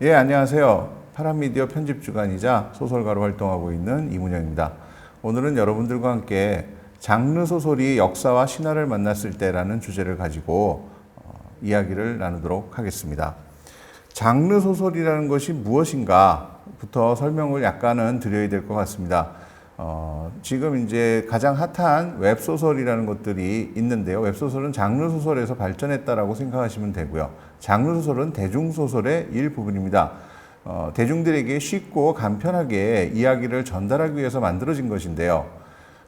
예, 안녕하세요. 파란미디어 편집주간이자 소설가로 활동하고 있는 이문영입니다. 오늘은 여러분들과 함께 장르 소설이 역사와 신화를 만났을 때라는 주제를 가지고 이야기를 나누도록 하겠습니다. 장르 소설이라는 것이 무엇인가부터 설명을 약간은 드려야 될 것 같습니다. 지금 이제 가장 핫한 웹소설이라는 것들이 있는데요. 웹소설은 장르 소설에서 발전했다라고 생각하시면 되고요. 장르 소설은 대중소설의 일부분입니다. 대중들에게 쉽고 간편하게 이야기를 전달하기 위해서 만들어진 것인데요.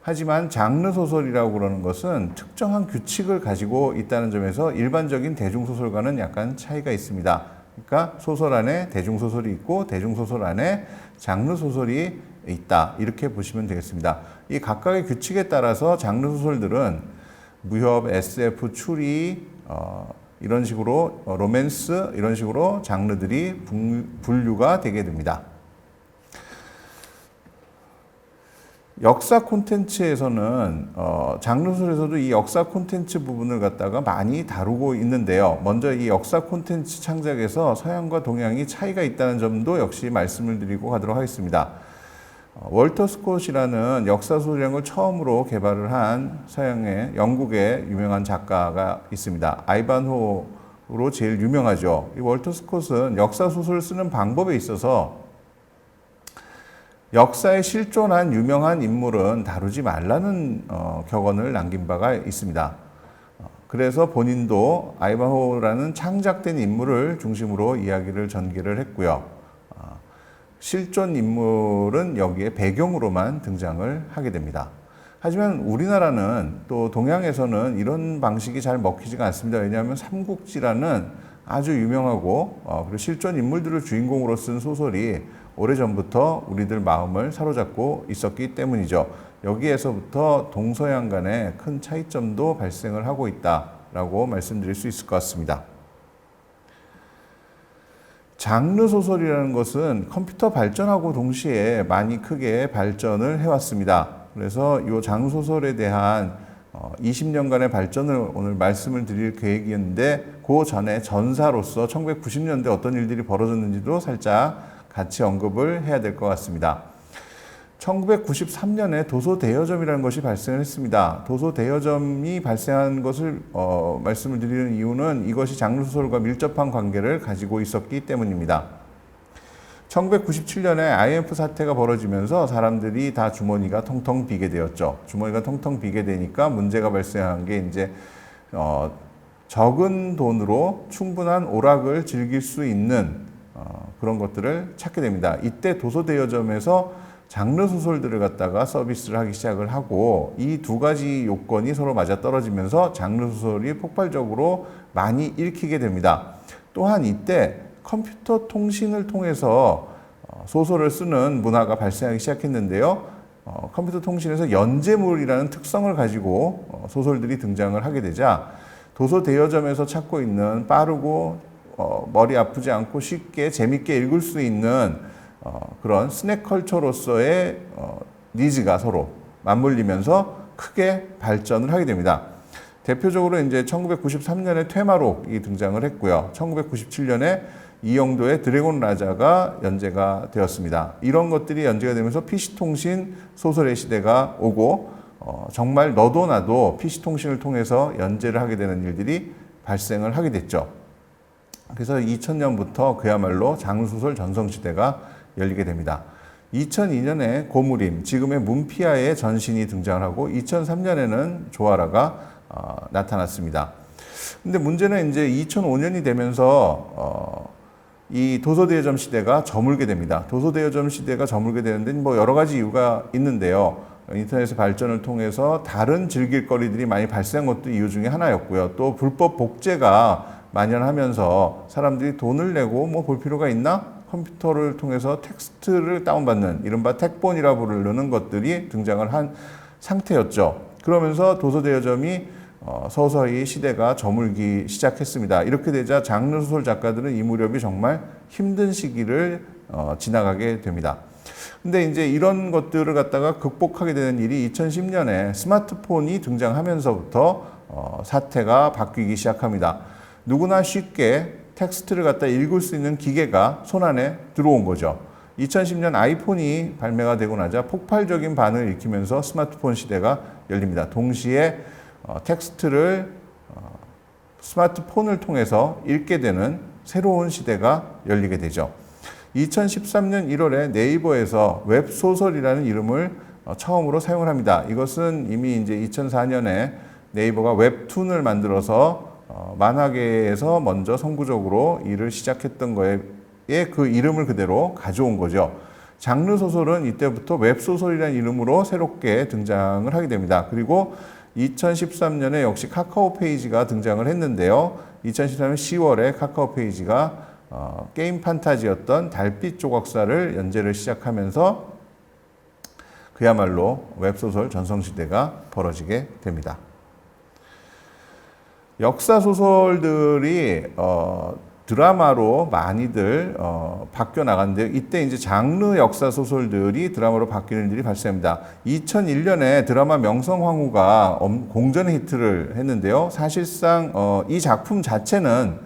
하지만 장르 소설이라고 그러는 것은 특정한 규칙을 가지고 있다는 점에서 일반적인 대중소설과는 약간 차이가 있습니다. 그러니까 소설 안에 대중소설이 있고 대중소설 안에 장르 소설이 있다. 이렇게 보시면 되겠습니다. 이 각각의 규칙에 따라서 장르 소설들은 무협, SF, 추리, 이런 식으로 로맨스 이런 식으로 장르들이 분류가 되게 됩니다. 역사 콘텐츠에서는 장르 소설에서도 이 역사 콘텐츠 부분을 갖다가 많이 다루고 있는데요. 먼저 이 역사 콘텐츠 창작에서 서양과 동양이 차이가 있다는 점도 역시 말씀을 드리고 가도록 하겠습니다. 월터 스콧이라는 역사 소설이라는 걸 처음으로 개발을 한 서양의 영국의 유명한 작가가 있습니다. 아이반호로 제일 유명하죠. 이 월터 스콧은 역사 소설을 쓰는 방법에 있어서 역사에 실존한 유명한 인물은 다루지 말라는 격언을 남긴 바가 있습니다. 그래서 본인도 아이반호라는 창작된 인물을 중심으로 이야기를 전개를 했고요. 실존 인물은 여기에 배경으로만 등장을 하게 됩니다. 하지만 우리나라는 또 동양에서는 이런 방식이 잘 먹히지가 않습니다. 왜냐하면 삼국지라는 아주 유명하고 그리고 실존 인물들을 주인공으로 쓴 소설이 오래전부터 우리들 마음을 사로잡고 있었기 때문이죠. 여기에서부터 동서양 간의 큰 차이점도 발생을 하고 있다라고 말씀드릴 수 있을 것 같습니다. 장르 소설이라는 것은 컴퓨터 발전하고 동시에 많이 크게 발전을 해왔습니다. 그래서 이 장르 소설에 대한 20년간의 발전을 오늘 말씀을 드릴 계획이었는데 그 전에 전사로서 1990년대 어떤 일들이 벌어졌는지도 살짝 같이 언급을 해야 될 것 같습니다. 1993년에 도서대여점이라는 것이 발생을 했습니다. 도서대여점이 발생한 것을 말씀을 드리는 이유는 이것이 장르소설과 밀접한 관계를 가지고 있었기 때문입니다. 1997년에 IMF 사태가 벌어지면서 사람들이 다 주머니가 텅텅 비게 되었죠. 주머니가 텅텅 비게 되니까 문제가 발생한 게 이제 적은 돈으로 충분한 오락을 즐길 수 있는 그런 것들을 찾게 됩니다. 이때 도서대여점에서 장르 소설들을 갖다가 서비스를 하기 시작을 하고 이 두 가지 요건이 서로 맞아떨어지면서 장르 소설이 폭발적으로 많이 읽히게 됩니다. 또한 이때 컴퓨터 통신을 통해서 소설을 쓰는 문화가 발생하기 시작했는데요. 컴퓨터 통신에서 연재물이라는 특성을 가지고 소설들이 등장을 하게 되자 도서 대여점에서 찾고 있는 빠르고 머리 아프지 않고 쉽게 재밌게 읽을 수 있는 그런 스낵컬처로서의 니즈가 서로 맞물리면서 크게 발전을 하게 됩니다. 대표적으로 이제 1993년에 퇴마록이 등장을 했고요. 1997년에 이영도의 드래곤 라자가 연재가 되었습니다. 이런 것들이 연재가 되면서 PC통신 소설의 시대가 오고 정말 너도 나도 PC통신을 통해서 연재를 하게 되는 일들이 발생을 하게 됐죠. 그래서 2000년부터 그야말로 장르소설 전성시대가 열리게 됩니다. 2002년에 고무림, 지금의 문피아의 전신이 등장을 하고 2003년에는 조아라가 나타났습니다. 근데 문제는 이제 2005년이 되면서 이 도서대여점 시대가 저물게 됩니다. 도서대여점 시대가 저물게 되는데 뭐 여러 가지 이유가 있는데요. 인터넷의 발전을 통해서 다른 즐길 거리들이 많이 발생한 것도 이유 중에 하나였고요. 또 불법 복제가 만연하면서 사람들이 돈을 내고 뭐 볼 필요가 있나? 컴퓨터를 통해서 텍스트를 다운받는 이른바 택본이라 부르는 것들이 등장을 한 상태였죠. 그러면서 도서대여점이 서서히 시대가 저물기 시작했습니다. 이렇게 되자 장르 소설 작가들은 이 무렵이 정말 힘든 시기를 지나가게 됩니다. 근데 이제 이런 것들을 갖다가 극복하게 되는 일이 2010년에 스마트폰이 등장하면서부터 사태가 바뀌기 시작합니다. 누구나 쉽게 텍스트를 갖다 읽을 수 있는 기계가 손안에 들어온 거죠. 2010년 아이폰이 발매가 되고 나자 폭발적인 반응을 일으키면서 스마트폰 시대가 열립니다. 동시에 텍스트를 스마트폰을 통해서 읽게 되는 새로운 시대가 열리게 되죠. 2013년 1월에 네이버에서 웹소설이라는 이름을 처음으로 사용을 합니다. 이것은 이미 이제 2004년에 네이버가 웹툰을 만들어서 만화계에서 먼저 선구적으로 일을 시작했던 거에 그 이름을 그대로 가져온 거죠. 장르 소설은 이때부터 웹소설이라는 이름으로 새롭게 등장을 하게 됩니다. 그리고 2013년에 역시 카카오 페이지가 등장을 했는데요. 2013년 10월에 카카오 페이지가 게임 판타지였던 달빛 조각사를 연재를 시작하면서 그야말로 웹소설 전성시대가 벌어지게 됩니다. 역사소설들이 드라마로 많이들 바뀌어 나갔는데요. 이때 이제 장르 역사 소설들이 드라마로 바뀌는 일이 발생합니다. 2001년에 드라마 명성황후가 공전 히트를 했는데요. 사실상 이 작품 자체는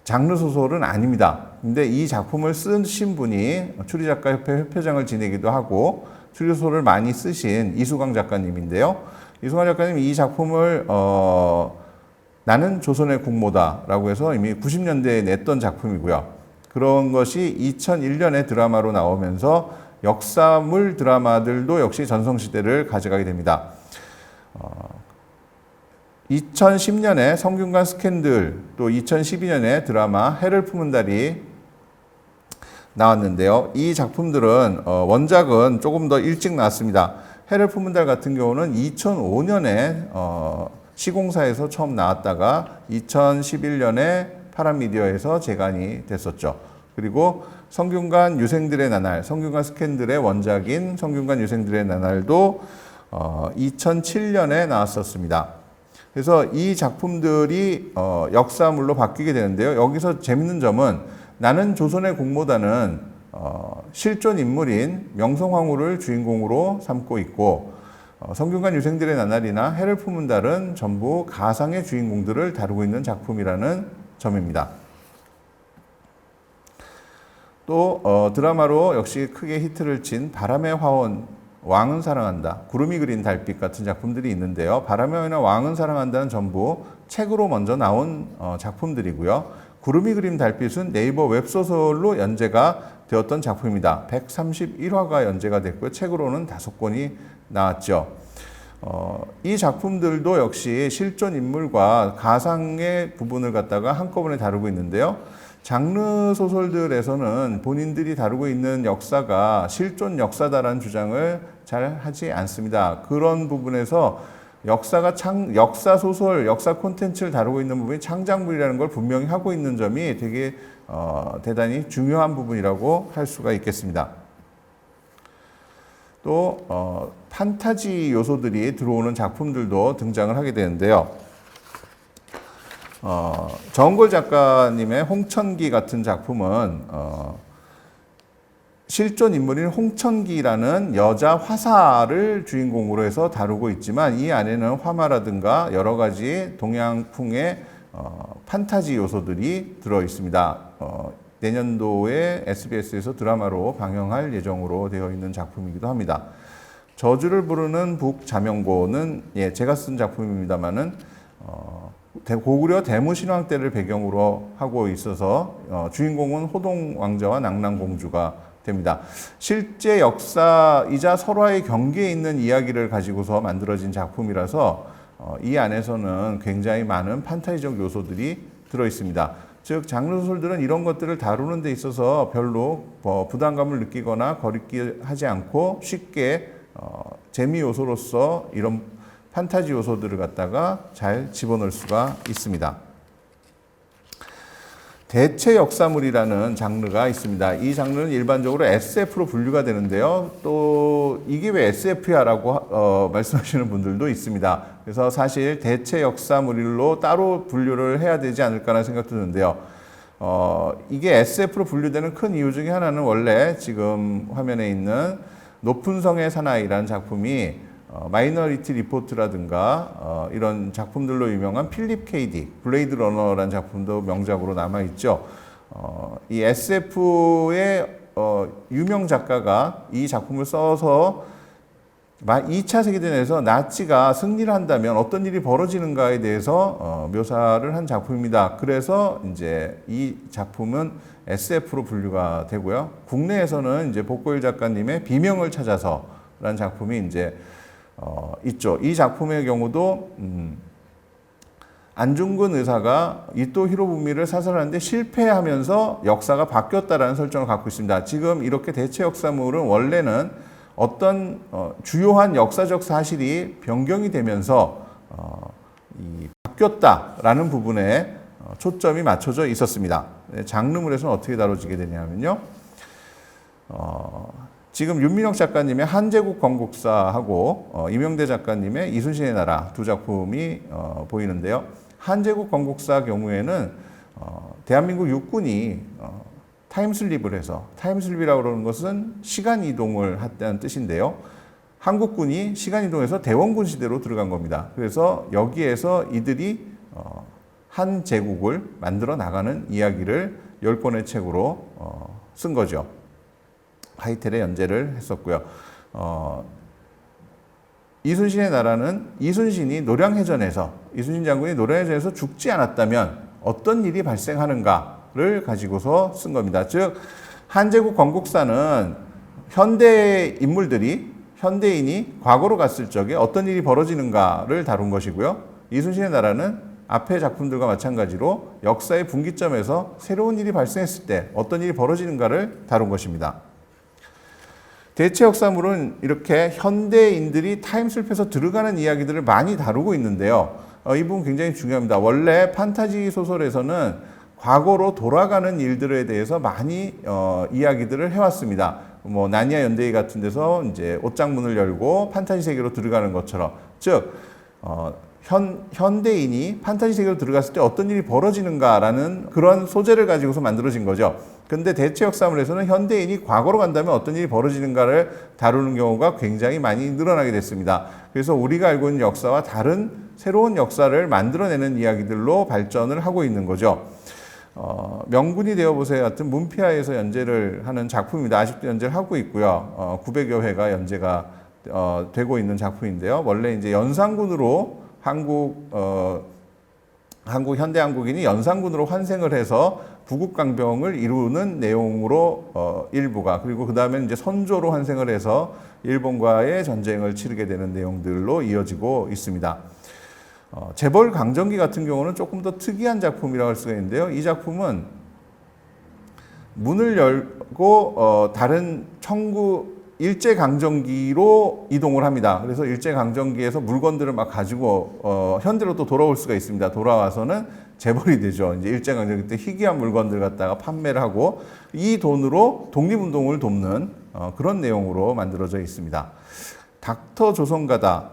장르 소설은 아닙니다. 근데 이 작품을 쓰신 분이 추리작가협회 회표장을 지내기도 하고 추리소설을 많이 쓰신 이수광 작가님인데요. 이수광 작가님이 이 작품을 나는 조선의 국모다라고 해서 이미 90년대에 냈던 작품이고요. 그런 것이 2001년에 드라마로 나오면서 역사물 드라마들도 역시 전성시대를 가져가게 됩니다. 2010년에 성균관 스캔들, 또 2012년에 드라마 해를 품은 달이 나왔는데요. 이 작품들은 원작은 조금 더 일찍 나왔습니다. 해를 품은 달 같은 경우는 2005년에 시공사에서 처음 나왔다가 2011년에 파란미디어에서 재간이 됐었죠. 그리고 성균관 유생들의 나날, 성균관 스캔들의 원작인 성균관 유생들의 나날도 2007년에 나왔었습니다. 그래서 이 작품들이 역사물로 바뀌게 되는데요. 여기서 재밌는 점은 나는 조선의 국모다는 실존 인물인 명성황후를 주인공으로 삼고 있고 성균관 유생들의 나날이나 해를 품은 달은 전부 가상의 주인공들을 다루고 있는 작품이라는 점입니다. 또 드라마로 역시 크게 히트를 친 바람의 화원, 왕은 사랑한다, 구름이 그린 달빛 같은 작품들이 있는데요. 바람의 화원이나 왕은 사랑한다는 전부 책으로 먼저 나온 작품들이고요. 구름이 그린 달빛은 네이버 웹소설로 연재가 되었던 작품입니다. 131화가 연재가 됐고요. 책으로는 5권이 나왔죠. 이 작품들도 역시 실존 인물과 가상의 부분을 갖다가 한꺼번에 다루고 있는데요. 장르 소설들에서는 본인들이 다루고 있는 역사가 실존 역사다라는 주장을 잘 하지 않습니다. 그런 부분에서 역사 소설, 역사 콘텐츠를 다루고 있는 부분이 창작물이라는 걸 분명히 하고 있는 점이 되게 대단히 중요한 부분이라고 할 수가 있겠습니다. 또 판타지 요소들이 들어오는 작품들도 등장을 하게 되는데요. 정은골 작가님의 홍천기 같은 작품은 실존 인물인 홍천기라는 여자 화사를 주인공으로 해서 다루고 있지만 이 안에는 화마라든가 여러 가지 동양풍의 판타지 요소들이 들어 있습니다. 내년도에 SBS에서 드라마로 방영할 예정으로 되어 있는 작품이기도 합니다. 저주를 부르는 북자명고는 제가 쓴 작품입니다만은 고구려 대무신왕 때를 배경으로 하고 있어서 주인공은 호동 왕자와 낙랑 공주가 됩니다. 실제 역사이자 설화의 경계에 있는 이야기를 가지고서 만들어진 작품이라서 이 안에서는 굉장히 많은 판타지적 요소들이 들어 있습니다. 즉 장르 소설들은 이런 것들을 다루는 데 있어서 별로 부담감을 느끼거나 거리끼 하지 않고 쉽게 재미 요소로서 이런 판타지 요소들을 갖다가 잘 집어넣을 수가 있습니다. 대체 역사물이라는 장르가 있습니다. 이 장르는 일반적으로 SF로 분류가 되는데요. 또 이게 왜 SF야라고 말씀하시는 분들도 있습니다. 그래서 사실 대체 역사물로 따로 분류를 해야 되지 않을까라는 생각도 드는데요. 이게 SF로 분류되는 큰 이유 중에 하나는 원래 지금 화면에 있는 높은 성의 사나이라는 작품이 마이너리티 리포트라든가 이런 작품들로 유명한 필립 K.딕, 블레이드 러너라는 작품도 명작으로 남아있죠. 이 SF의 유명 작가가 이 작품을 써서 2차 세계대전에서 나치가 승리를 한다면 어떤 일이 벌어지는가에 대해서 묘사를 한 작품입니다. 그래서 이제 이 작품은 SF로 분류가 되고요. 국내에서는 이제 복고일 작가님의 비명을 찾아서라는 작품이 이제 있죠. 이 작품의 경우도 안중근 의사가 이토 히로부미를 사살하는데 실패하면서 역사가 바뀌었다라는 설정을 갖고 있습니다. 지금 이렇게 대체 역사물은 원래는 어떤 주요한 역사적 사실이 변경이 되면서 바뀌었다라는 부분에 초점이 맞춰져 있었습니다. 장르물에서는 어떻게 다뤄지게 되냐면요. 지금 윤민혁 작가님의 한제국 건국사하고 이명대 작가님의 이순신의 나라 두 작품이 보이는데요. 한제국 건국사 경우에는 대한민국 육군이 타임슬립을 해서, 타임슬립이라고 그러는 것은 시간 이동을 했다는 뜻인데요. 한국군이 시간 이동해서 대원군 시대로 들어간 겁니다. 그래서 여기에서 이들이 한 제국을 만들어 나가는 이야기를 10권의 책으로 쓴 거죠. 하이텔에 연재를 했었고요. 이순신의 나라는 이순신이 노량해전에서, 이순신 장군이 노량해전에서 죽지 않았다면 어떤 일이 발생하는가를 가지고서 쓴 겁니다. 즉, 한제국 건국사는 현대 인물들이, 현대인이 과거로 갔을 적에 어떤 일이 벌어지는가를 다룬 것이고요. 이순신의 나라는 앞의 작품들과 마찬가지로 역사의 분기점에서 새로운 일이 발생했을 때 어떤 일이 벌어지는가를 다룬 것입니다. 대체 역사물은 이렇게 현대인들이 타임슬립해서 들어가는 이야기들을 많이 다루고 있는데요. 이 부분 굉장히 중요합니다. 원래 판타지 소설에서는 과거로 돌아가는 일들에 대해서 많이 이야기들을 해왔습니다. 뭐 나니아 연대기 같은 데서 이제 옷장문을 열고 판타지 세계로 들어가는 것처럼, 즉 현대인이 판타지 세계로 들어갔을 때 어떤 일이 벌어지는가라는 그런 소재를 가지고서 만들어진 거죠. 근데 대체 역사물에서는 현대인이 과거로 간다면 어떤 일이 벌어지는가를 다루는 경우가 굉장히 많이 늘어나게 됐습니다. 그래서 우리가 알고 있는 역사와 다른 새로운 역사를 만들어내는 이야기들로 발전을 하고 있는 거죠. 명군이 되어보세요 같은 문피아에서 연재를 하는 작품입니다. 아직도 연재를 하고 있고요. 900여 회가 연재가 되고 있는 작품인데요. 원래 이제 연산군으로 한국 현대 한국인이 연산군으로 환생을 해서 부국강병을 이루는 내용으로 일부가, 그리고 그 다음에 이제 선조로 환생을 해서 일본과의 전쟁을 치르게 되는 내용들로 이어지고 있습니다. 재벌 강점기 같은 경우는 조금 더 특이한 작품이라고 할 수가 있는데요. 이 작품은 문을 열고 다른 일제강점기로 이동을 합니다. 그래서 일제강점기에서 물건들을 막 가지고 현대로 또 돌아올 수가 있습니다. 돌아와서는 재벌이 되죠. 이제 일제강점기 때 희귀한 물건들 갖다가 판매를 하고 이 돈으로 독립운동을 돕는 그런 내용으로 만들어져 있습니다. 닥터 조선가다.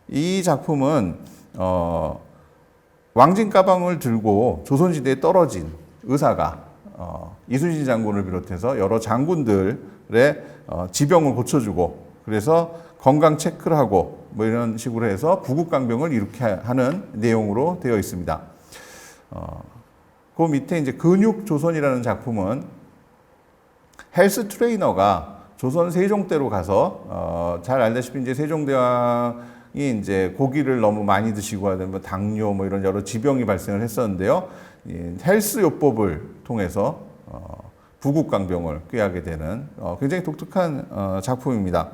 이 작품은 왕진 가방을 들고 조선시대에 떨어진 의사가 이순신 장군을 비롯해서 여러 장군들의 지병을 고쳐주고, 그래서 건강 체크를 하고 뭐 이런 식으로 해서 부국강병을 이렇게 하는 내용으로 되어 있습니다. 그 밑에 이제 근육조선이라는 작품은 헬스 트레이너가 조선 세종대로 가서 잘 알다시피 이제 세종대왕이 이제 고기를 너무 많이 드시고 하면 당뇨 뭐 이런 여러 지병이 발생을 했었는데요. 헬스 요법을 통해서 부국강병을 꾀하게 되는 굉장히 독특한 작품입니다.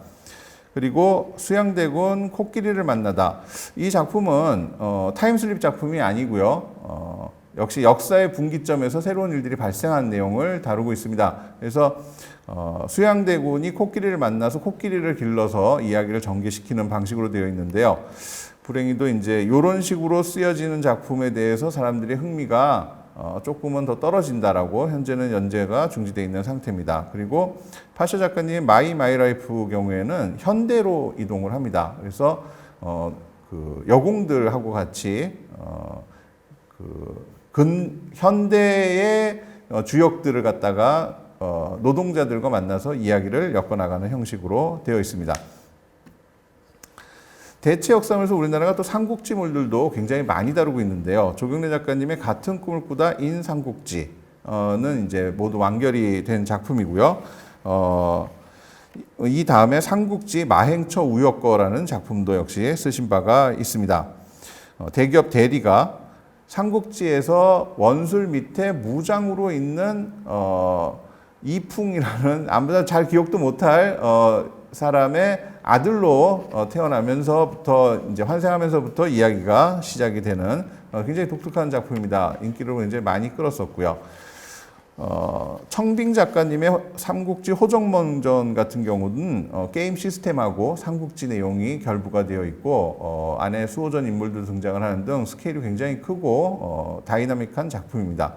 그리고 수양대군 코끼리를 만나다. 이 작품은 타임슬립 작품이 아니고요. 역시 역사의 분기점에서 새로운 일들이 발생한 내용을 다루고 있습니다. 그래서 수양대군이 코끼리를 만나서 코끼리를 길러서 이야기를 전개시키는 방식으로 되어 있는데요. 불행히도 이제 이런 식으로 쓰여지는 작품에 대해서 사람들의 흥미가 조금은 더 떨어진다라고 현재는 연재가 중지되어 있는 상태입니다. 그리고 파샤 작가님 마이 라이프 경우에는 현대로 이동을 합니다. 그래서 그 여공들하고 같이 현대의 주역들을 갖다가 노동자들과 만나서 이야기를 엮어나가는 형식으로 되어 있습니다. 대체 역사면서 우리나라가 또 삼국지물들도 굉장히 많이 다루고 있는데요. 조경래 작가님의 같은 꿈을 꾸다 인 삼국지는 이제 모두 완결이 된 작품이고요. 이 다음에 삼국지 마행처 우역거라는 작품도 역시 쓰신 바가 있습니다. 대기업 대리가 삼국지에서 원술 밑에 무장으로 있는 이풍이라는 아무나 잘 기억도 못할 사람의 아들로 태어나면서부터 이제 환생하면서부터 이야기가 시작이 되는 굉장히 독특한 작품입니다. 인기를 굉장히 많이 끌었었고요. 청빙 작가님의 삼국지 호정몽전 같은 경우는 게임 시스템하고 삼국지 내용이 결부가 되어 있고 안에 수호전 인물들 등장을 하는 등 스케일이 굉장히 크고 다이나믹한 작품입니다.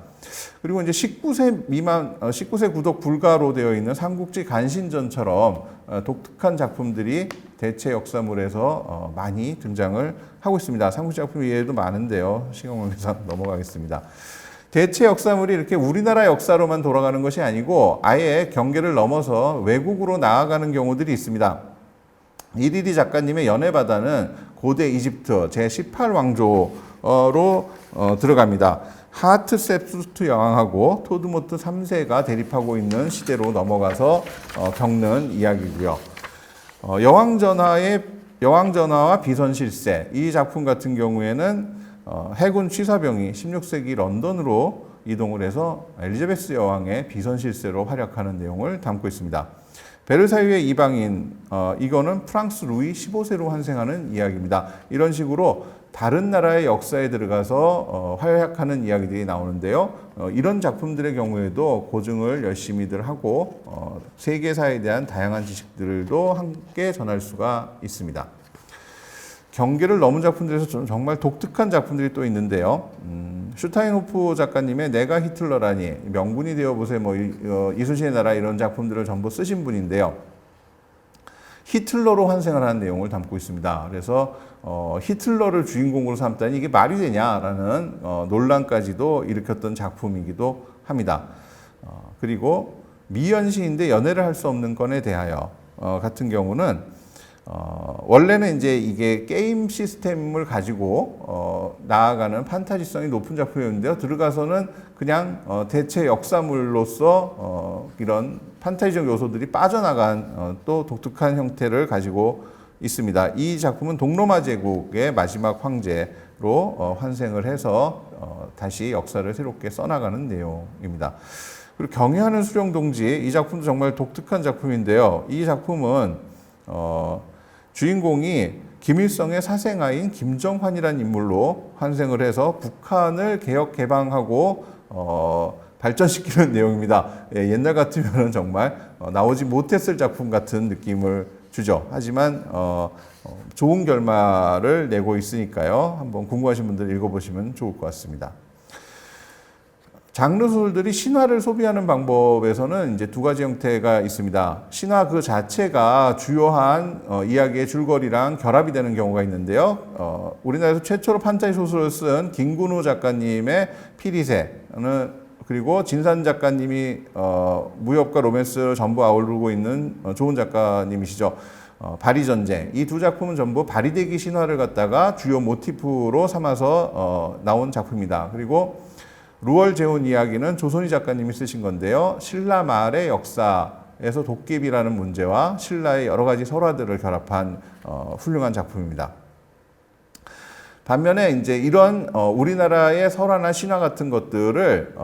그리고 이제 19세 구독 불가로 되어 있는 삼국지 간신전처럼 독특한 작품들이 대체 역사물에서 많이 등장을 하고 있습니다. 삼국지 작품 이외에도 많은데요. 시간 관계상 넘어가겠습니다. 대체 역사물이 이렇게 우리나라 역사로만 돌아가는 것이 아니고 아예 경계를 넘어서 외국으로 나아가는 경우들이 있습니다. 이리리 작가님의 연애바다는 고대 이집트 제18왕조로 들어갑니다. 하트셉수트 여왕하고 토드모트 3세가 대립하고 있는 시대로 넘어가서 겪는 이야기고요. 여왕전하와 비선실세 이 작품 같은 경우에는 해군 취사병이 16세기 런던으로 이동을 해서 엘리자베스 여왕의 비선실세로 활약하는 내용을 담고 있습니다. 베르사유의 이방인, 이거는 프랑스 루이 15세로 환생하는 이야기입니다. 이런 식으로 다른 나라의 역사에 들어가서 활약하는 이야기들이 나오는데요. 이런 작품들의 경우에도 고증을 열심히들 하고 세계사에 대한 다양한 지식들도 함께 전할 수가 있습니다. 경계를 넘은 작품들에서 정말 독특한 작품들이 또 있는데요. 슈타인호프 작가님의 내가 히틀러라니, 명군이 되어보세, 이순신의 나라 이런 작품들을 전부 쓰신 분인데요. 히틀러로 환생을 하는 내용을 담고 있습니다. 그래서 히틀러를 주인공으로 삼다니 이게 말이 되냐라는 논란까지도 일으켰던 작품이기도 합니다. 그리고 미연시인데 연애를 할 수 없는 건에 대하여 같은 경우는 원래는 이제 이게 게임 시스템을 가지고 나아가는 판타지성이 높은 작품이었는데요. 들어가서는 그냥 대체 역사물로서 이런 판타지적 요소들이 빠져나간 또 독특한 형태를 가지고 있습니다. 이 작품은 동로마 제국의 마지막 황제로 환생을 해서 다시 역사를 새롭게 써나가는 내용입니다. 그리고 경애하는 수령동지, 이 작품도 정말 독특한 작품인데요. 이 작품은 주인공이 김일성의 사생아인 김정환이라는 인물로 환생을 해서 북한을 개혁 개방하고 발전시키는 내용입니다. 옛날 같으면 정말 나오지 못했을 작품 같은 느낌을 주죠. 하지만 좋은 결말을 내고 있으니까요. 한번 궁금하신 분들 읽어보시면 좋을 것 같습니다. 장르 소설들이 신화를 소비하는 방법에서는 이제 두 가지 형태가 있습니다. 신화 그 자체가 주요한 이야기의 줄거리랑 결합이 되는 경우가 있는데요. 우리나라에서 최초로 판타지 소설을 쓴 김근우 작가님의 피리새는, 그리고 진산 작가님이 무협과 로맨스를 전부 아우르고 있는 좋은 작가님이시죠. 바리전쟁. 이 두 작품은 전부 바리대기 신화를 갖다가 주요 모티프로 삼아서 나온 작품입니다. 그리고 루월 재혼 이야기는 조선희 작가님이 쓰신 건데요. 신라 말의 역사에서 도깨비라는 문제와 신라의 여러 가지 설화들을 결합한 훌륭한 작품입니다. 반면에 이제 이런 우리나라의 설화나 신화 같은 것들을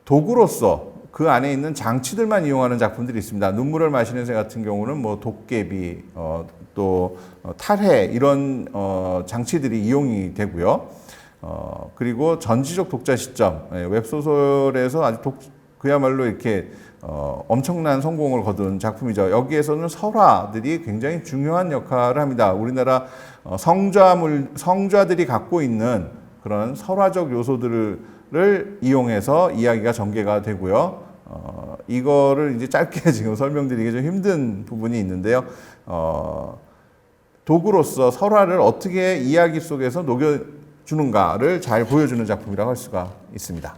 도구로서 그 안에 있는 장치들만 이용하는 작품들이 있습니다. 눈물을 마시는 새 같은 경우는 뭐 도깨비, 또 탈해 이런 장치들이 이용이 되고요. 그리고 전지적 독자 시점, 웹소설에서 아주 그야말로 이렇게 엄청난 성공을 거둔 작품이죠. 여기에서는 설화들이 굉장히 중요한 역할을 합니다. 우리나라 성좌들이 갖고 있는 그런 설화적 요소들을 이용해서 이야기가 전개가 되고요. 이거를 이제 짧게 지금 설명드리기 좀 힘든 부분이 있는데요. 도구로서 설화를 어떻게 이야기 속에서 녹여주는가를 잘 보여주는 작품이라고 할 수가 있습니다.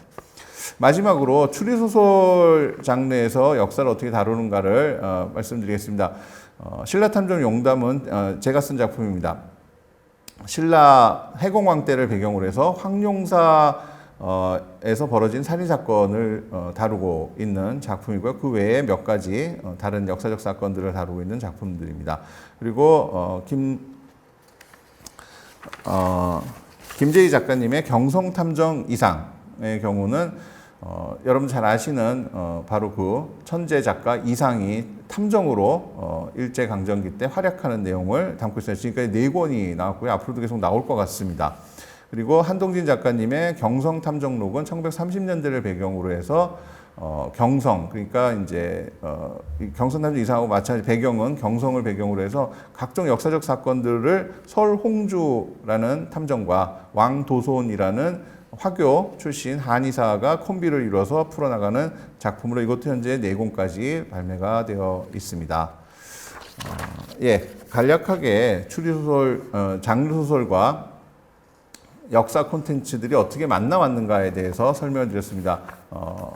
마지막으로 추리소설 장르에서 역사를 어떻게 다루는가를 말씀드리겠습니다. 신라탐정 용담은 제가 쓴 작품입니다. 신라 해공왕 때를 배경으로 해서 황룡사에서 벌어진 살인 사건을 다루고 있는 작품이고요. 그 외에 몇 가지 다른 역사적 사건들을 다루고 있는 작품들입니다. 그리고 김재희 작가님의 경성탐정 이상의 경우는 여러분 잘 아시는 바로 그 천재 작가 이상이 탐정으로 일제강점기 때 활약하는 내용을 담고 있어요. 지금까지 4권이 나왔고요. 앞으로도 계속 나올 것 같습니다. 그리고 한동진 작가님의 경성탐정록은 1930년대를 배경으로 해서 경성, 그러니까 이제 경성탐정 이상하고 마찬가지 배경은 경성을 배경으로 해서 각종 역사적 사건들을 설홍주라는 탐정과 왕도손이라는 화교 출신 한의사가 콤비를 이뤄서 풀어나가는 작품으로 이것도 현재 4권까지 발매가 되어 있습니다. 간략하게 추리소설, 장르소설과 역사 콘텐츠들이 어떻게 만나왔는가에 대해서 설명을 드렸습니다.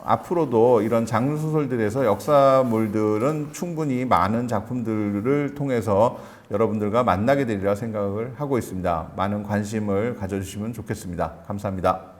앞으로도 이런 장르 소설들에서 역사물들은 충분히 많은 작품들을 통해서 여러분들과 만나게 되리라 생각을 하고 있습니다. 많은 관심을 가져주시면 좋겠습니다. 감사합니다.